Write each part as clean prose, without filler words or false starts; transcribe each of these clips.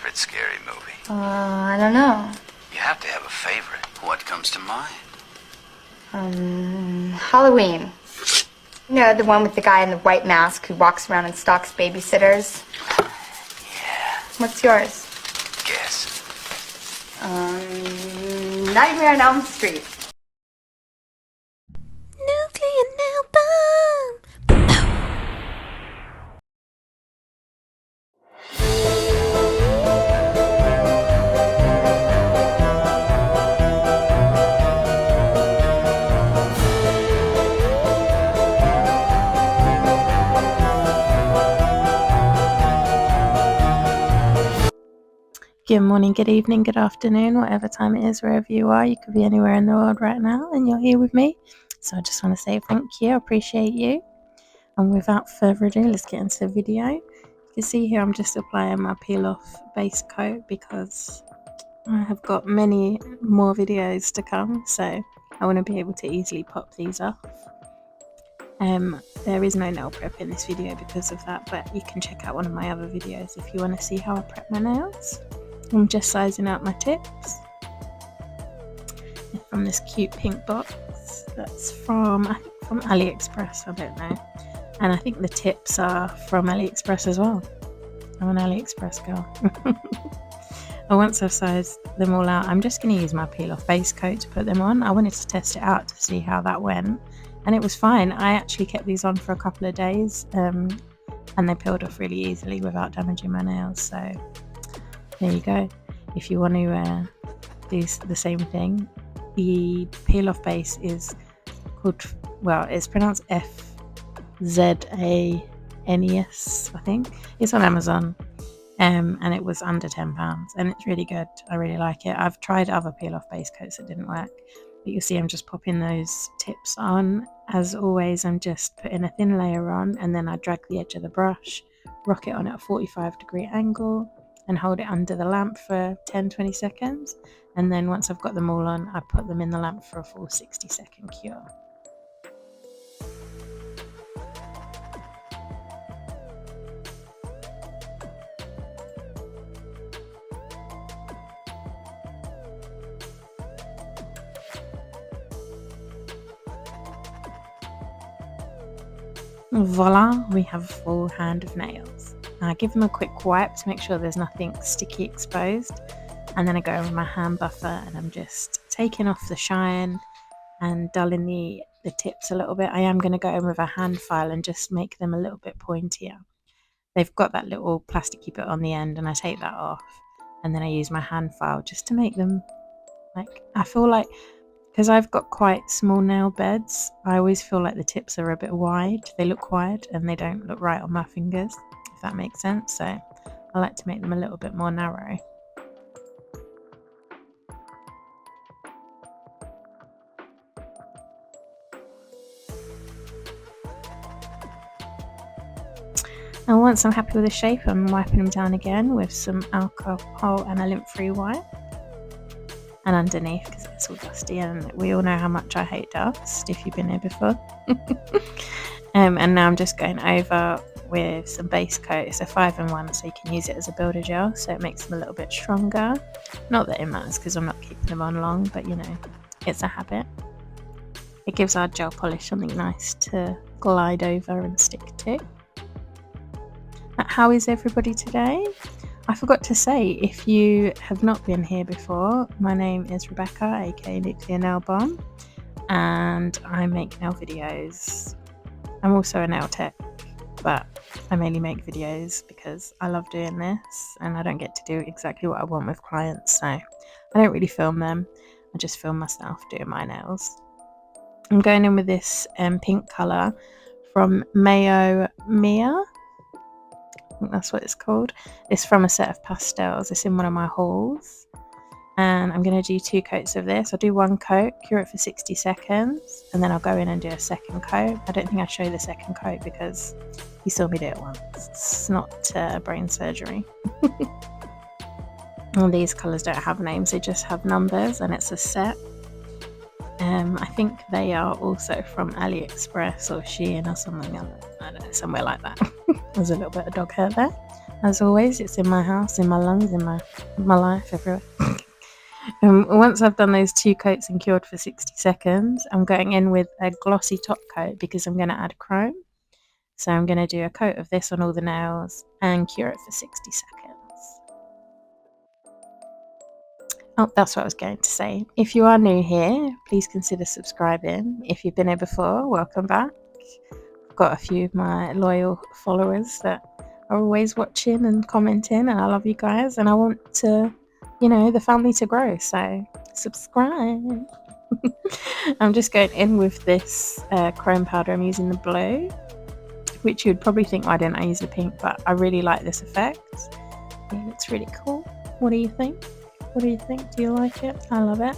favorite scary movie? I don't know. You have to have a favorite. What comes to mind? Halloween. You know, the one with the guy in the white mask who walks around and stalks babysitters? Yeah. What's yours? Guess. Nightmare on Elm Street. Nuclear nail bomb. Good morning, good evening, good afternoon, whatever time it is, wherever you are. You could be anywhere in the world right now and you're here with me. So I just want to say thank you, I appreciate you. And without further ado, let's get into the video. You can see here I'm just applying my peel off base coat because I have got many more videos to come. So I want to be able to easily pop these off. There is no nail prep in this video because of that, but you can check out one of my other videos if you want to see how I prep my nails. I'm just sizing out my tips from this cute pink box that's from AliExpress, I don't know, and I think the tips are from AliExpress as well. I'm an AliExpress girl. And once I've sized them all out, I'm just going to use my peel off base coat to put them on. I wanted to test it out to see how that went, and it was fine. I actually kept these on for a couple of days and they peeled off really easily without damaging my nails. So there you go. If you want to do the same thing, the peel off base is called, well, it's pronounced FZANES, I think. It's on Amazon, and it was under £10, and it's really good. I really like it. I've tried other peel off base coats that didn't work, but you'll see I'm just popping those tips on. As always, I'm just putting a thin layer on, and then I drag the edge of the brush, rock it on at a 45-degree angle, and hold it under the lamp for 10-20 seconds, and then once I've got them all on, I put them in the lamp for a full 60-second cure. Voila, we have a full hand of nails. I give them a quick wipe to make sure there's nothing sticky exposed, and then I go in with my hand buffer and I'm just taking off the shine and dulling the tips a little bit. I am going to go in with a hand file and just make them a little bit pointier. They've got that little plasticky bit on the end, and I take that off, and then I use my hand file just to make them, like, I feel like, because I've got quite small nail beds, I always feel like the tips are a bit wide. They look wide and they don't look right on my fingers, if that makes sense. So I like to make them a little bit more narrow. And once I'm happy with the shape, I'm wiping them down again with some alcohol and a lint-free wipe. And underneath, because it's all dusty, and we all know how much I hate dust if you've been here before. And now I'm just going over with some base coat. It's a 5-in-1, so you can use it as a builder gel, so it makes them a little bit stronger. Not that it matters because I'm not keeping them on long, but you know, it's a habit. It gives our gel polish something nice to glide over and stick to. How is everybody today? I forgot to say, if you have not been here before, my name is Rebecca, aka Nuclear Nail Bomb, and I make nail videos. I'm also a nail tech, but I mainly make videos because I love doing this and I don't get to do exactly what I want with clients, so I don't really film them. I just film myself doing my nails. I'm going in with this pink colour from Mayo Mia. I think that's what it's called. It's from a set of pastels. It's in one of my hauls, and I'm going to do 2 coats of this. I'll do 1 coat, cure it for 60 seconds, and then I'll go in and do a second coat. I don't think I'll show you the second coat because you saw me do it once. It's not brain surgery. All these colours don't have names, they just have numbers, and it's a set. I think they are also from AliExpress or Shein or something, I don't know, somewhere like that. There's a little bit of dog hair there. As always, it's in my house, in my lungs, in my life, everywhere. Once I've done those 2 coats and cured for 60 seconds, I'm going in with a glossy top coat because I'm going to add chrome. So I'm going to do a coat of this on all the nails and cure it for 60 seconds. Oh, that's what I was going to say. If you are new here, please consider subscribing. If you've been here before, welcome back. I've got a few of my loyal followers that are always watching and commenting, and I love you guys, and I want to, the family to grow, so subscribe. I'm just going in with this chrome powder. I'm using the blue, which you'd probably think, why didn't I use the pink, but I really like this effect. It looks really cool. What do you think? Do you like it? I love it.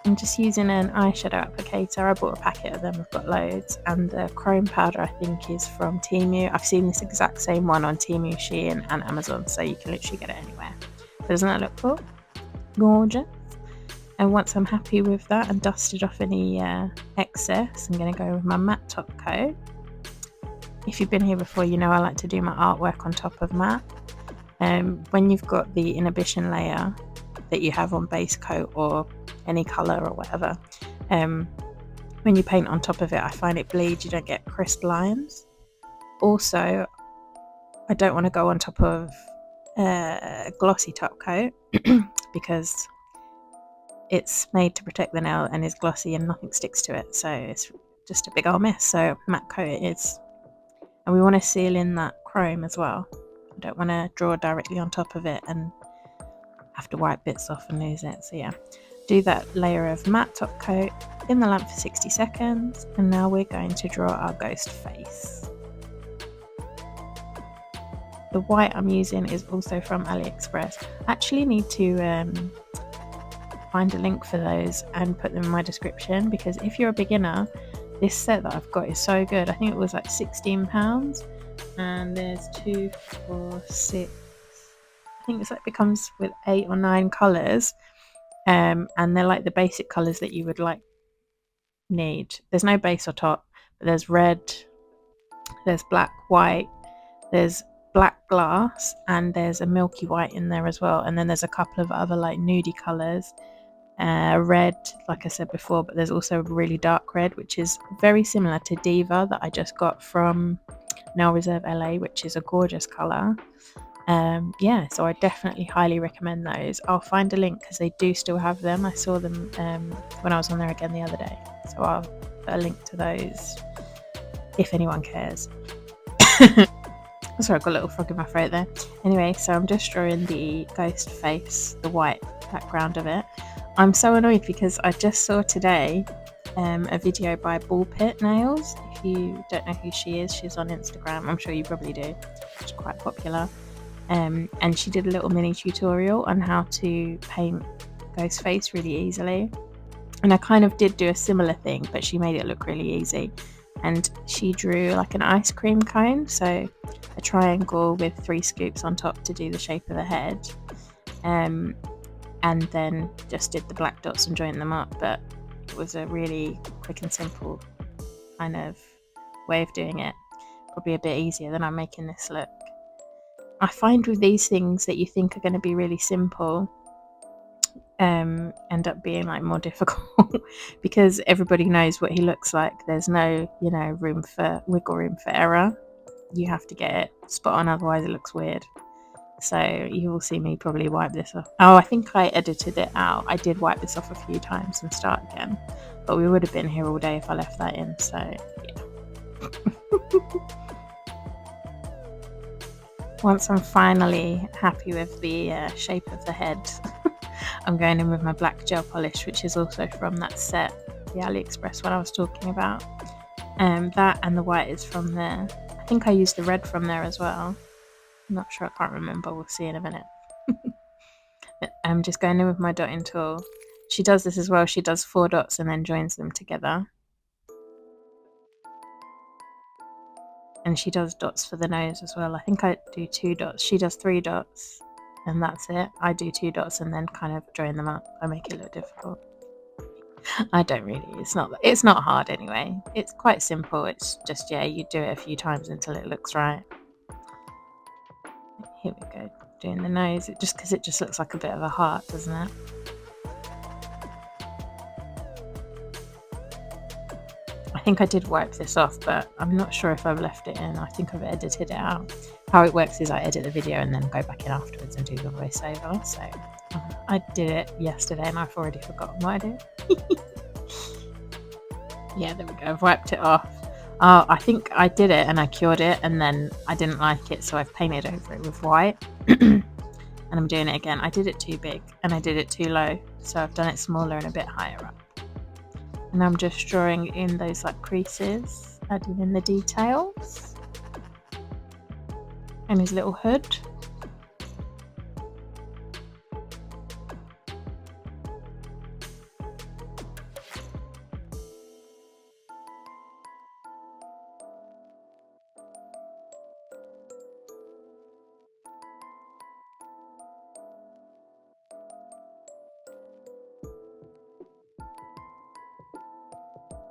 I'm just using an eyeshadow applicator. I bought a packet of them, I've got loads, and the chrome powder I think is from Temu. I've seen this exact same one on Temu, Shein and Amazon, so you can literally get it anywhere. But doesn't that look cool? Gorgeous. And once I'm happy with that and dusted off any excess, I'm going to go with my matte top coat. If you've been here before, you know I like to do my artwork on top of matte. When you've got the inhibition layer that you have on base coat or any colour or whatever, when you paint on top of it, I find it bleeds, you don't get crisp lines. Also, I don't want to go on top of a glossy top coat because it's made to protect the nail and is glossy and nothing sticks to it, so it's just a big old mess. So matte coat it is, and we want to seal in that chrome as well. I don't want to draw directly on top of it and have to wipe bits off and lose it. So yeah, do that layer of matte top coat in the lamp for 60 seconds, and now we're going to draw our ghost face. The white I'm using is also from AliExpress. I actually need to find a link for those and put them in my description, because if you're a beginner, this set that I've got is so good. I think it was like £16, and there's 2, 4, 6, I think it's like it comes with 8 or 9 colours, and they're like the basic colours that you would like need. There's no base or top, but there's red, there's black, white, there's black glass, and there's a milky white in there as well, and then there's a couple of other like nudie colours. Red, like I said before, but there's also a really dark red, which is very similar to Diva that I just got from Nail Reserve LA, which is a gorgeous colour. Yeah, so I definitely highly recommend those. I'll find a link because they do still have them. I saw them when I was on there again the other day, so I'll put a link to those if anyone cares. Sorry, I've got a little frog in my throat there. Anyway, so I'm just drawing the ghost face, the white background of it. I'm so annoyed because I just saw today a video by Ball Pit Nails. If you don't know who she is, she's on Instagram. I'm sure you probably do. She's quite popular. And she did a little mini tutorial on how to paint Ghostface really easily. And I kind of did do a similar thing, but she made it look really easy. And she drew like an ice cream cone, so a triangle with 3 scoops on top to do the shape of the head. And then just did the black dots and joined them up, but it was a really quick and simple kind of way of doing it. Probably a bit easier than I'm making this look. I find with these things that you think are going to be really simple end up being like more difficult because everybody knows what he looks like. There's no wiggle room for error. You have to get it spot on, otherwise it looks weird. So you will see me probably wipe this off. Oh, I think I edited it out. I did wipe this off a few times and start again, but we would have been here all day if I left that in, so yeah. Once I'm finally happy with the shape of the head, I'm going in with my black gel polish, which is also from that set, the AliExpress one I was talking about. That and the white is from there. I think I used the red from there as well. I'm not sure, I can't remember, we'll see in a minute. I'm just going in with my dotting tool. She does this as well, she does 4 dots and then joins them together. And she does dots for the nose as well. I think I do 2 dots. She does 3 dots and that's it. I do 2 dots and then kind of join them up. I make it look difficult. I don't really, it's not hard anyway. It's quite simple. It's just, yeah, you do it a few times until it looks right. Here we go, doing the nose, because it just looks like a bit of a heart, doesn't it? I think I did wipe this off, but I'm not sure if I've left it in. I think I've edited it out. How it works is I edit the video and then go back in afterwards and do the voiceover. So I did it yesterday and I've already forgotten what I did. Yeah, there we go. I've wiped it off. I think I did it and I cured it and then I didn't like it, so I've painted over it with white. And I'm doing it again. I did it too big and I did it too low, so I've done it smaller and a bit higher up. And I'm just drawing in those like creases, adding in the details. And his little hood.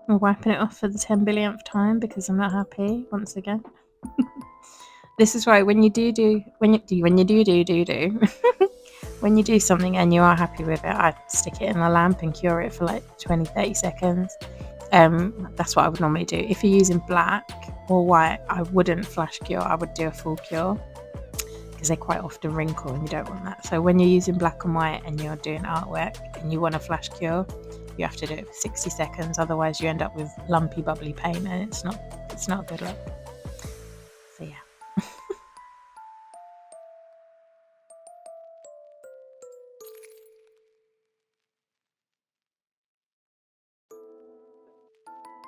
I'm wiping it off for the 10 billionth time because I'm not happy once again. This is why when you do when you do something and you are happy with it, I stick it in the lamp and cure it for like 20-30 seconds. That's what I would normally do. If you're using black or white, I wouldn't flash cure. I would do a full cure because they quite often wrinkle and you don't want that. So when you're using black and white and you're doing artwork and you want a flash cure, you have to do it for 60 seconds. Otherwise you end up with lumpy, bubbly paint and it's not a good look. So yeah.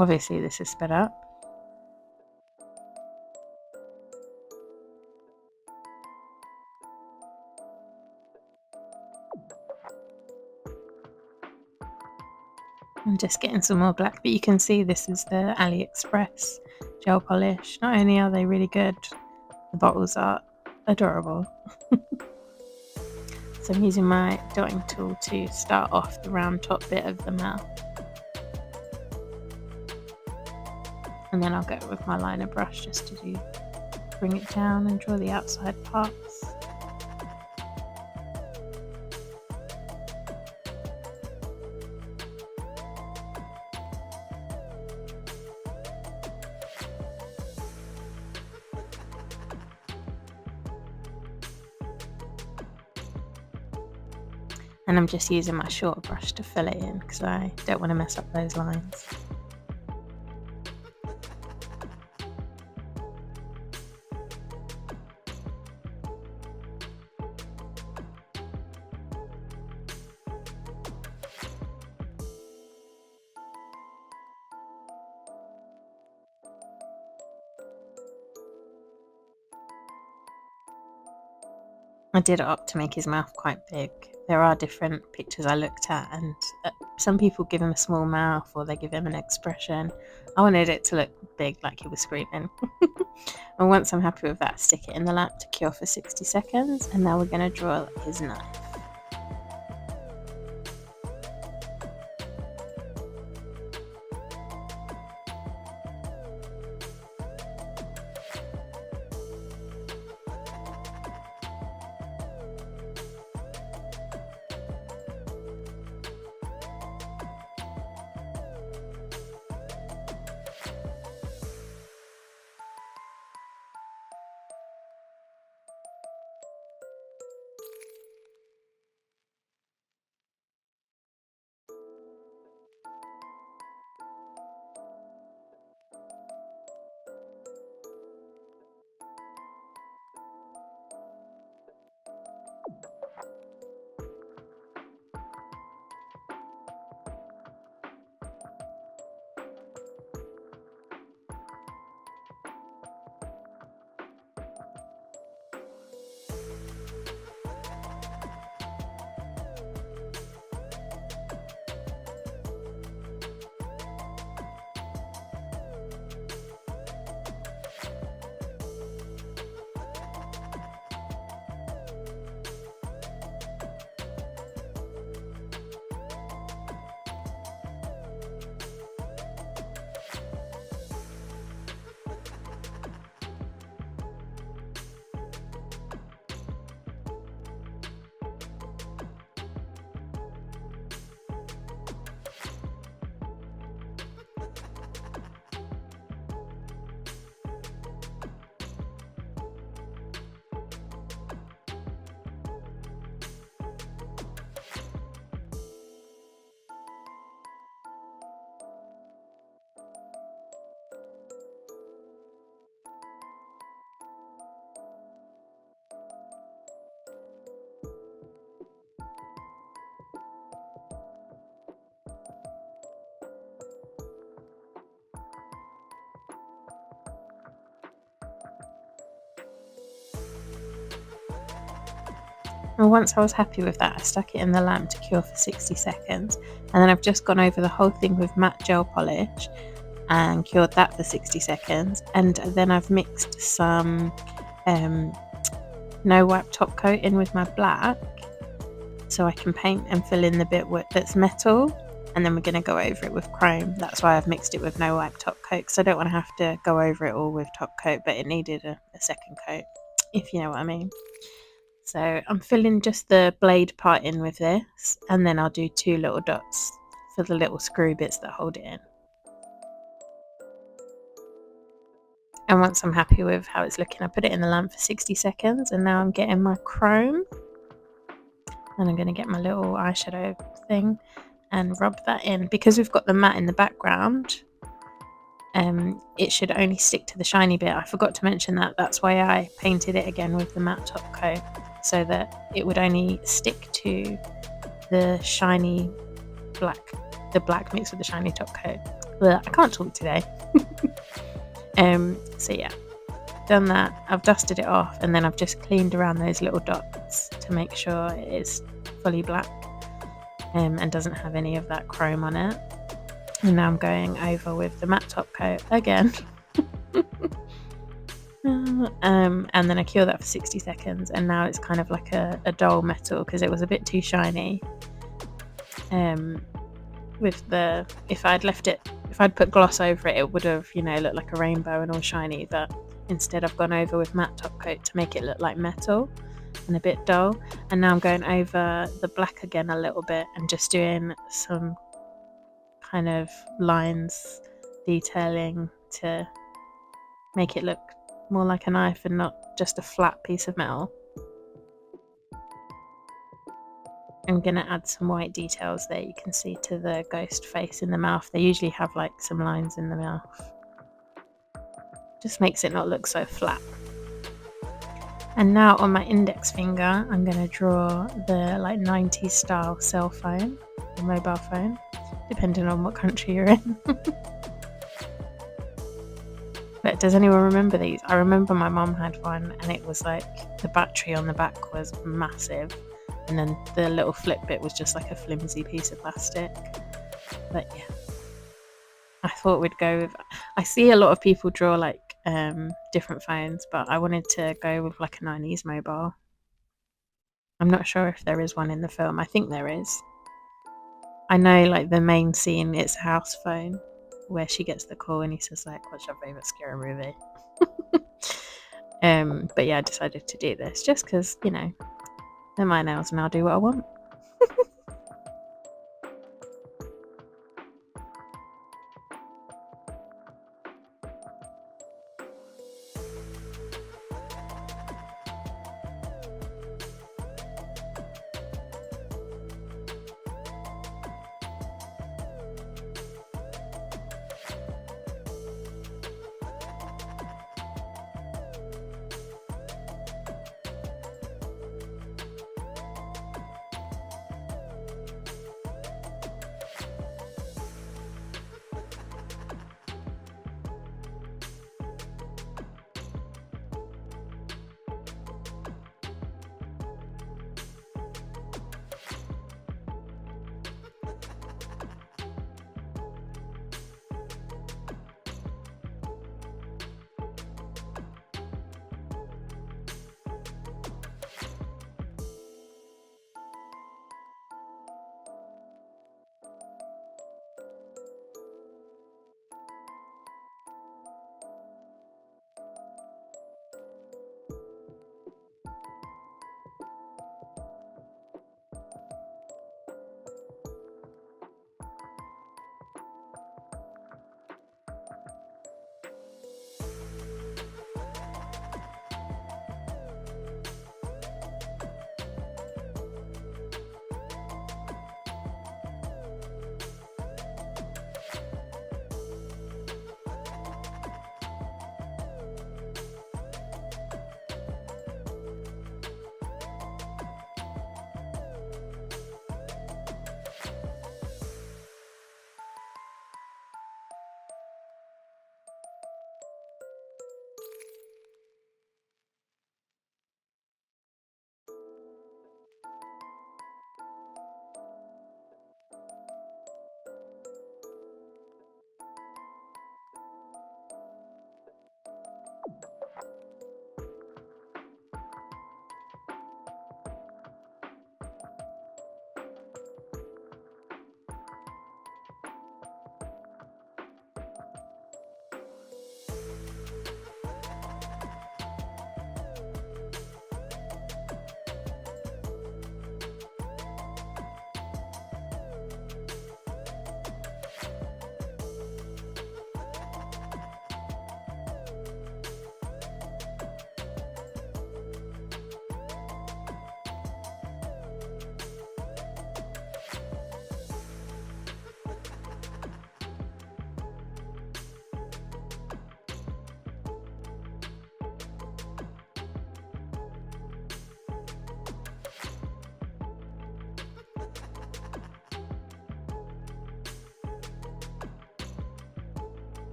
Obviously this is sped up. I'm just getting some more black, but you can see this is the AliExpress gel polish. Not only are they really good, the bottles are adorable. So I'm using my dotting tool to start off the round top bit of the mouth. And then I'll go with my liner brush just to bring it down and draw the outside parts. And I'm just using my shorter brush to fill it in because I don't want to mess up those lines. I did it up to make his mouth quite big. There are different pictures I looked at and some people give him a small mouth or they give him an expression. I wanted it to look big, like he was screaming. And once I'm happy with that, stick it in the lamp to cure for 60 seconds and now we're going to draw his knife. And once I was happy with that, I stuck it in the lamp to cure for 60 seconds. And then I've just gone over the whole thing with matte gel polish and cured that for 60 seconds. And then I've mixed some no wipe top coat in with my black, so I can paint and fill in the bit that's metal. And then we're going to go over it with chrome. That's why I've mixed it with no wipe top coat, because I don't want to have to go over it all with top coat, but it needed a second coat, if you know what I mean. So I'm filling just the blade part in with this, and then I'll do 2 little dots for the little screw bits that hold it in. And once I'm happy with how it's looking, I put it in the lamp for 60 seconds, and now I'm getting my chrome, and I'm going to get my little eyeshadow thing and rub that in. Because we've got the matte in the background, it should only stick to the shiny bit. I forgot to mention that. That's why I painted it again with the matte top coat, so that it would only stick to the shiny black, the black mixed with the shiny top coat. Ugh, I can't talk today. So yeah, done that. I've dusted it off, and then I've just cleaned around those little dots to make sure it is fully black and doesn't have any of that chrome on it. And now I'm going over with the matte top coat again. And then I cure that for 60 seconds, and now it's kind of like a dull metal because it was a bit too shiny. If I'd put gloss over it, it would have, looked like a rainbow and all shiny, but instead I've gone over with matte top coat to make it look like metal and a bit dull. And now I'm going over the black again a little bit and just doing some kind of lines, detailing to make it look more like a knife and not just a flat piece of metal. I'm going to add some white details there, you can see, to the ghost face in the mouth. They usually have like some lines in the mouth. Just makes it not look so flat. And now on my index finger, I'm going to draw the like 90s style cell phone or mobile phone, depending on what country you're in. But does anyone remember these? I remember my mum had one, and it was like the battery on the back was massive, and then the little flip bit was just like a flimsy piece of plastic. But yeah, I thought we'd go with, I see a lot of people draw like different phones, but I wanted to go with like a 90s mobile. I'm not sure if there is one in the film. I think there is. I know like the main scene, it's a house phone where she gets the call and he says like, what's your favourite scary movie? But yeah, I decided to do this just because, they're my nails and I'll do what I want.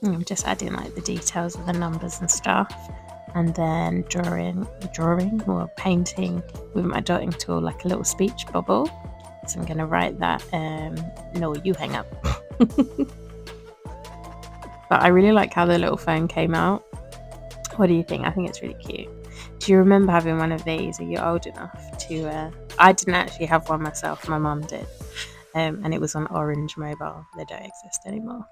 I'm just adding like the details of the numbers and stuff, and then drawing or painting with my dotting tool like a little speech bubble. So I'm going to write that. No, you hang up. But I really like how the little phone came out. What do you think? I think it's really cute. Do you remember having one of these? Are you old enough to? I didn't actually have one myself. My mum did, and it was on Orange Mobile. They don't exist anymore.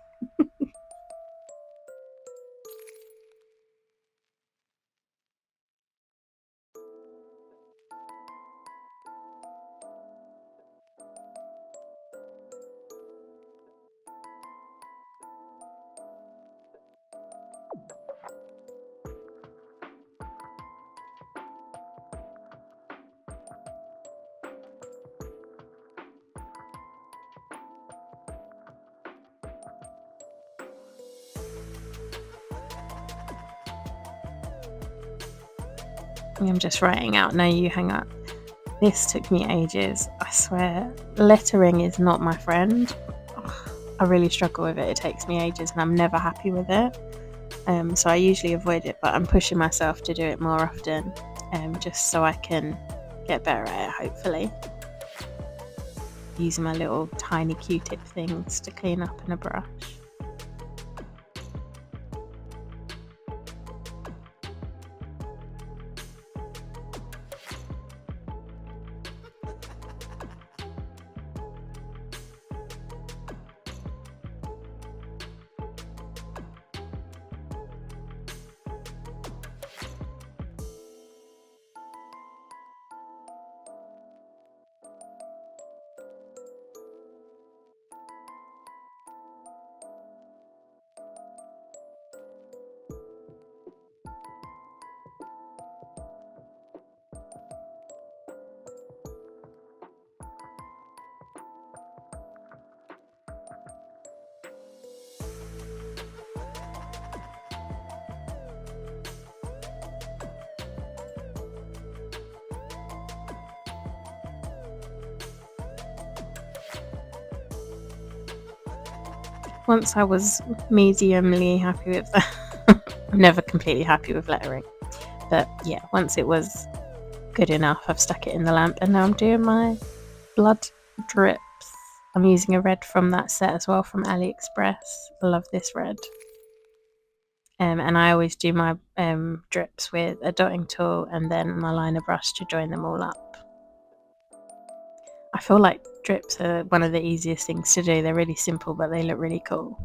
I'm just writing out. No, you hang up. This took me ages. I swear, lettering is not my friend. I really struggle with it. It takes me ages, and I'm never happy with it. So I usually avoid it, but I'm pushing myself to do it more often, just so I can get better at it, hopefully. Using my little tiny Q-tip things to clean up in a brush. Once I was mediumly happy with that. I'm never completely happy with lettering, but yeah, once it was good enough, I've stuck it in the lamp, and now I'm doing my blood drips. I'm using a red from that set as well, from AliExpress. I love this red. And I always do my drips with a dotting tool and then my liner brush to join them all up. I feel like drips are one of the easiest things to do. They're really simple, but they look really cool.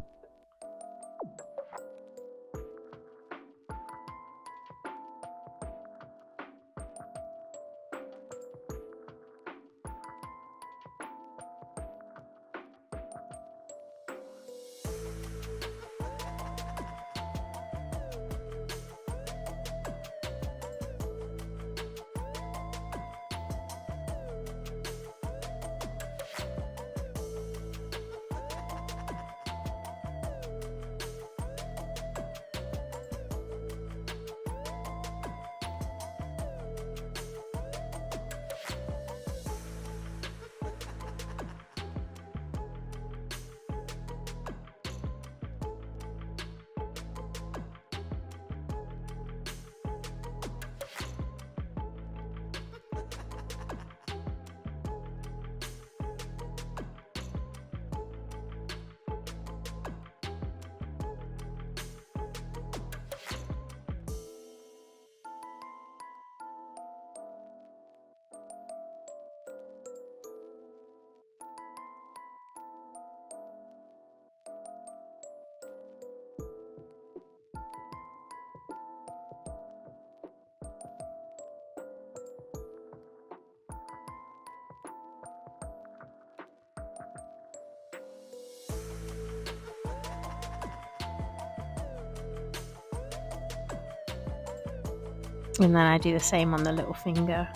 And then I do the same on the little finger.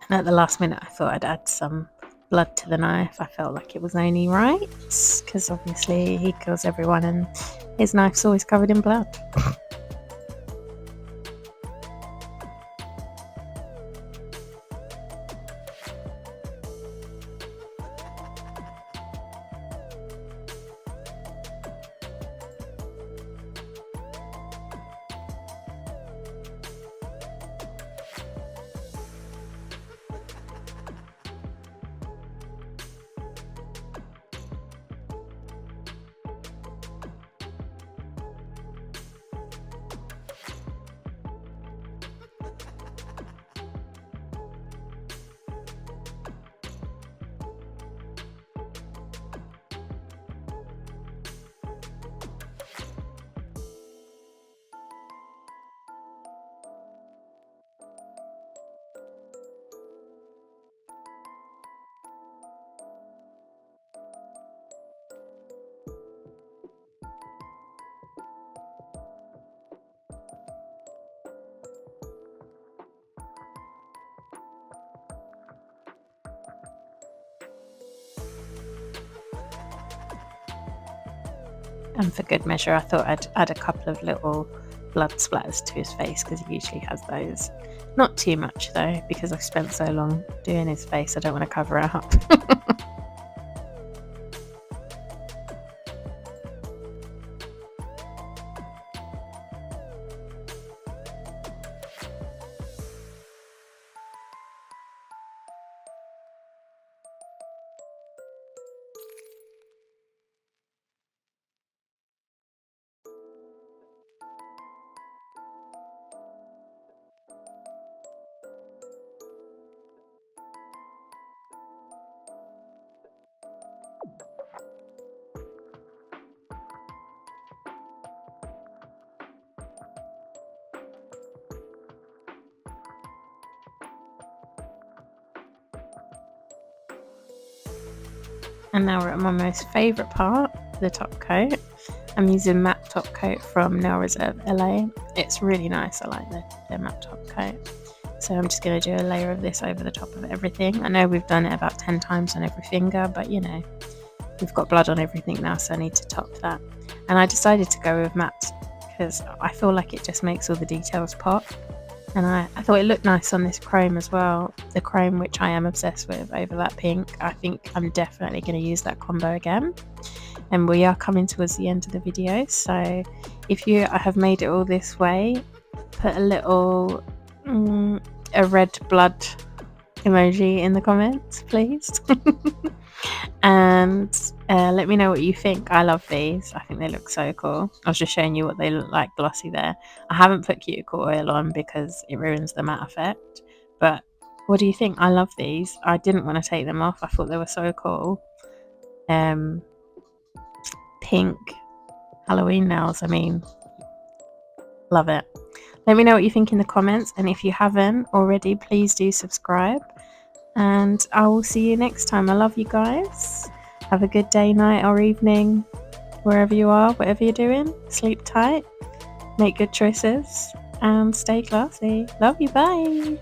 And at the last minute, I thought I'd add some blood to the knife. I felt like it was only right, because obviously he kills everyone and his knife's always covered in blood. And for good measure, I thought I'd add a couple of little blood splatters to his face, because he usually has those. Not too much though, because I've spent so long doing his face, I don't want to cover it up. And now we're at my most favourite part, the top coat. I'm using matte top coat from Nail Reserve LA. It's really nice, I like the matte top coat. So I'm just going to do a layer of this over the top of everything. I know we've done it about 10 times on every finger, but you know, we've got blood on everything now, so I need to top that. And I decided to go with matte because I feel like it just makes all the details pop. And I thought it looked nice on this chrome as well. The chrome, which I am obsessed with, over that pink. I think I'm definitely going to use that combo again. And we are coming towards the end of the video. So if you have made it all this way, put a little a red blood emoji in the comments, please. And let me know what you think. I love these. I think they look so cool. I was just showing you what they look like glossy there. I haven't put cuticle oil on because it ruins the matte effect, but what do you think? I love these. I didn't want to take them off. I thought they were so cool. Pink Halloween nails, I mean, love it. Let me know what you think in the comments, and if you haven't already, please do subscribe. And I will see you next time. I love you guys. Have a good day, night, or evening, wherever you are, whatever you're doing. Sleep tight, make good choices, and stay classy. Love you. Bye.